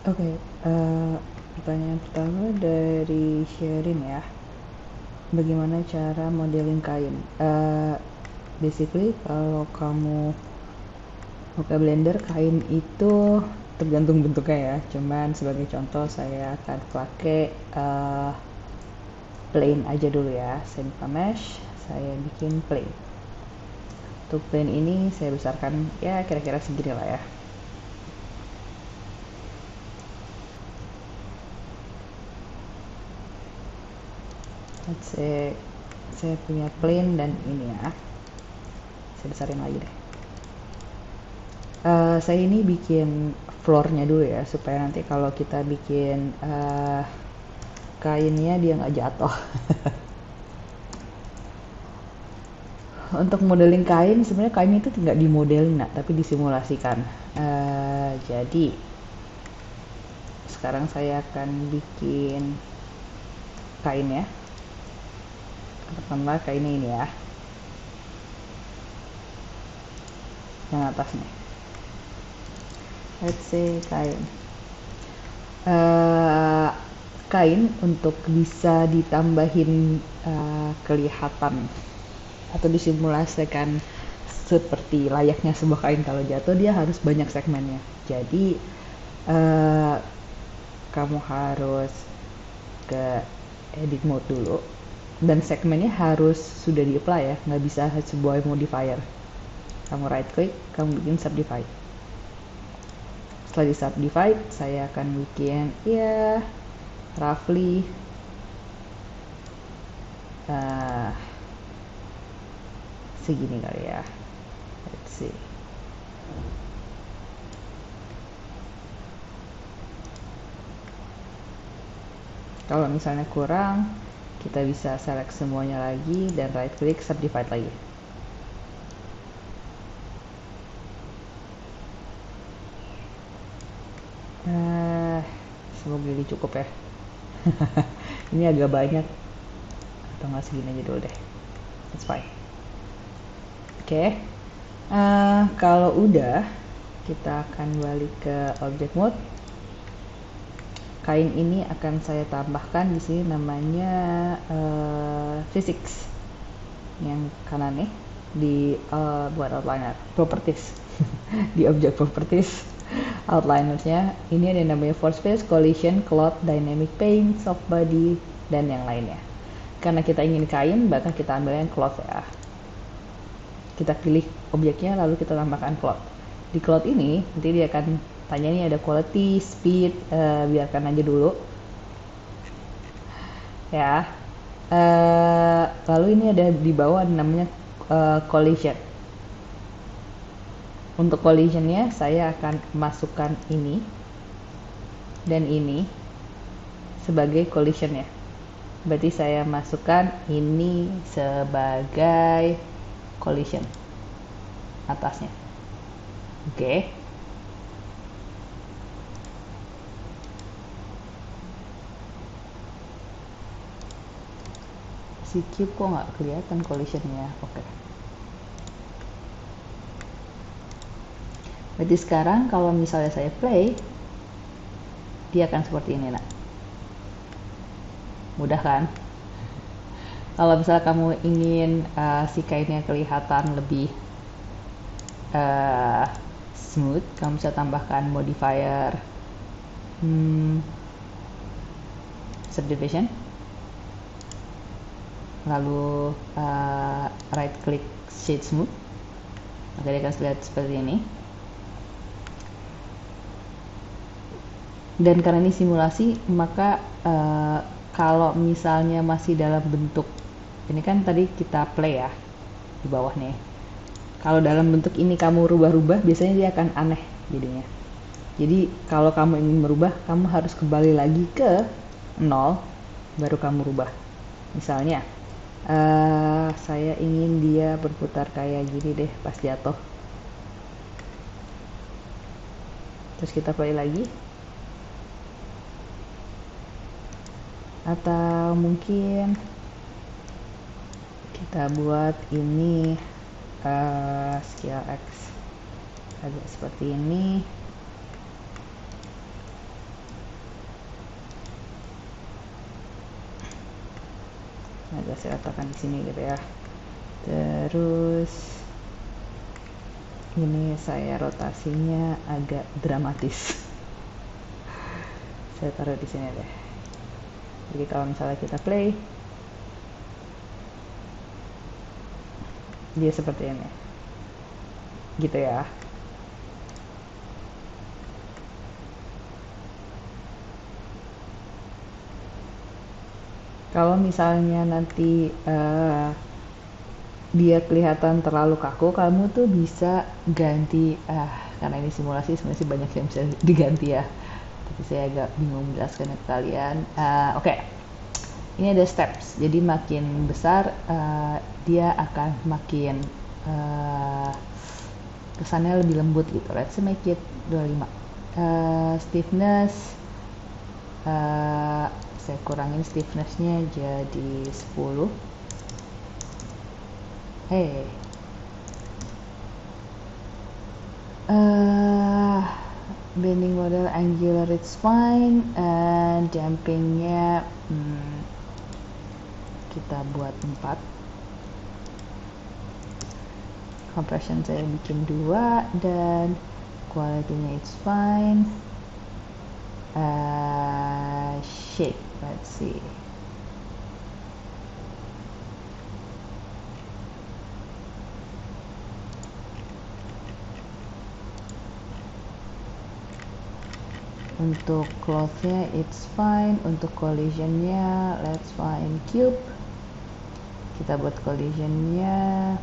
Oke, pertanyaan pertama dari Sherin ya. Bagaimana cara modeling kain? Basically kalau kamu pakai blender, kain itu tergantung bentuknya ya. Cuman sebagai contoh saya akan pakai plain aja dulu ya. Saya buka mesh, saya bikin plain. Untuk plain ini saya besarkan ya kira-kira segini lah ya. Let's say saya punya plain dan ini ya. Saya besarin lagi deh. Saya ini bikin floornya dulu ya supaya nanti kalau kita bikin kainnya dia nggak jatuh. Untuk modeling kain sebenarnya kain itu tidak dimodelin tapi disimulasikan. Jadi sekarang saya akan bikin kain ya. Pertama kainnya ini ya, yang atas nih. Let's say kain. Kain untuk bisa ditambahin kelihatan atau disimulasikan seperti layaknya sebuah kain kalau jatuh, dia harus banyak segmennya. Jadi kamu harus ke edit mode dulu dan segmennya harus sudah di apply ya, nggak bisa sebuah modifier. Kamu right click, kamu bikin subdivide. Setelah di subdivide, saya akan bikin ya roughly segini kali ya. Let's see. Kalau misalnya kurang, kita bisa select semuanya lagi dan right click subdivide lagi. Semoga ini cukup ya. Ini agak banyak, atau nggak segini aja dulu deh. That's fine. Oke. Kalau udah, kita akan balik ke object mode. Kain ini akan saya tambahkan di sini namanya physics yang kanan nih di buat outliner properties di object properties outlinersnya ini ada namanya force face, collision, cloth, dynamic paint, soft body dan yang lainnya. Karena kita ingin kain, maka kita ambil yang cloth ya. Kita pilih objeknya lalu kita tambahkan cloth. Di cloth ini nanti dia akan tanya ini ada quality, speed, biarkan aja dulu ya. Lalu ini ada di bawah namanya collision. Untuk collisionnya saya akan masukkan ini dan ini sebagai collisionnya. Berarti saya masukkan ini sebagai collision atasnya. Oke. Si cube kok nggak kelihatan collisionnya. Oke. Berarti sekarang kalau misalnya saya play, dia akan seperti ini nak. Mudah kan? Kalau misalnya kamu ingin si kainnya kelihatan lebih smooth, kamu bisa tambahkan modifier subdivision, lalu right click shade smooth, maka dia akan terlihat seperti ini. Dan karena ini simulasi, maka kalau misalnya masih dalam bentuk ini kan tadi kita play ya di bawah nih. Kalau dalam bentuk ini kamu rubah-rubah, biasanya dia akan aneh jadinya. Jadi kalau kamu ingin merubah, kamu harus kembali lagi ke 0 baru kamu rubah. Misalnya saya ingin dia berputar kayak gini deh pas jatuh. Terus kita play lagi. Atau mungkin kita buat ini scale X agak seperti ini. agak saya letakkan di sini gitu ya. Terus ini saya rotasinya agak dramatis. Saya taruh di sini deh. Jadi kalau misalnya kita play, dia seperti ini, gitu ya. Kalau misalnya nanti dia kelihatan terlalu kaku, kamu tuh bisa ganti, karena ini simulasi sebenarnya sih banyak yang bisa diganti ya, tapi saya agak bingung menjelaskannya ke kalian. Oke. Ini ada steps, jadi makin besar dia akan makin kesannya lebih lembut gitu. Let's make it 25. Stiffness saya kurangin stiffnessnya jadi 10. Bending model angular it's fine, dampingnya kita buat 4. Compression saya bikin 2, dan quality-nya it's fine. Shape, let's see. Untuk cloth-nya it's fine. Untuk collision-nya let's find cube. Kita buat collision-nya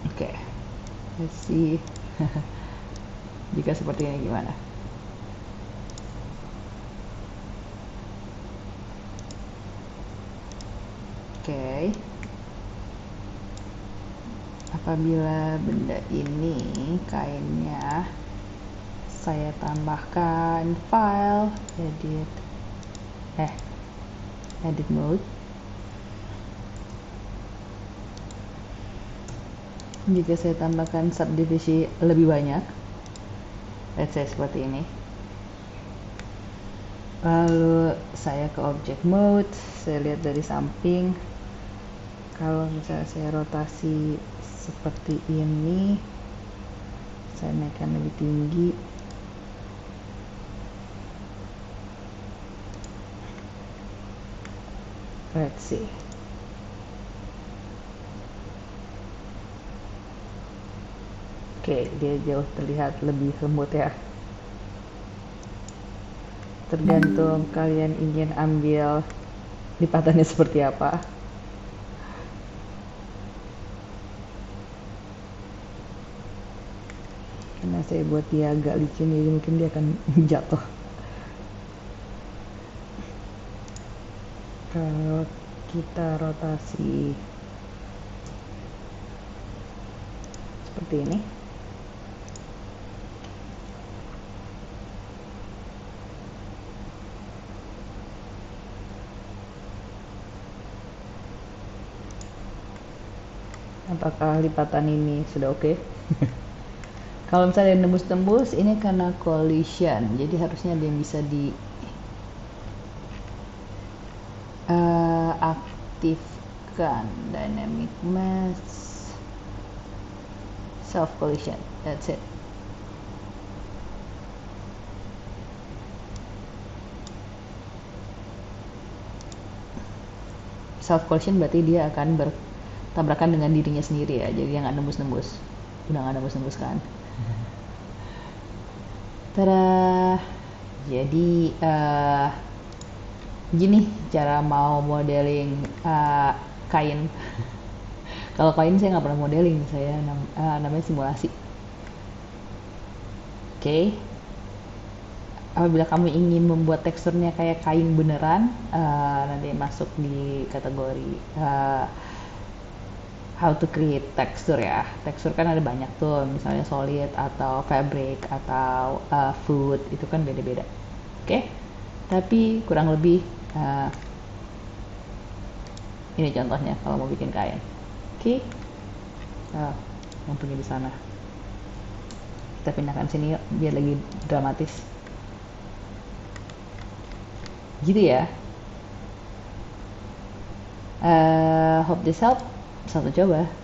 oke. Let's see. Jika seperti ini gimana? Oke. Apabila benda ini kainnya saya tambahkan file, edit mode. Jika saya tambahkan subdivisi lebih banyak, let's say seperti ini, lalu saya ke object mode, saya lihat dari samping. Kalau misalnya saya rotasi seperti ini, saya naikkan lebih tinggi, let's see. Oke, dia jauh terlihat lebih lembut ya. Tergantung kalian ingin ambil lipatannya seperti apa. Karena saya buat dia agak licin, jadi mungkin dia akan jatuh. Kalau kita rotasi seperti ini, apakah lipatan ini sudah oke? Kalau misalnya nembus-tembus, ini karena collision, jadi harusnya ada yang bisa di aktifkan. Dynamic mask, self collision, that's it. Self collision berarti dia akan bertabrakan dengan dirinya sendiri ya, jadi dia nggak nembus-nembus. Udah nggak nembus-nembus kan. Tada. Jadi gini cara mau modeling kain. Kalau kain saya nggak pernah modeling, saya namanya simulasi. Oke. Apabila kamu ingin membuat teksturnya kayak kain beneran, nanti masuk di kategori how to create tekstur ya. Tekstur kan ada banyak tuh, misalnya solid atau fabric atau food, itu kan beda-beda. Oke. Tapi kurang lebih ini contohnya kalau mau bikin kain. Oke. Yang punya di sana. Kita pindahkan sini yuk, biar lagi dramatis. Gitu ya. Hope this help. Selamat coba.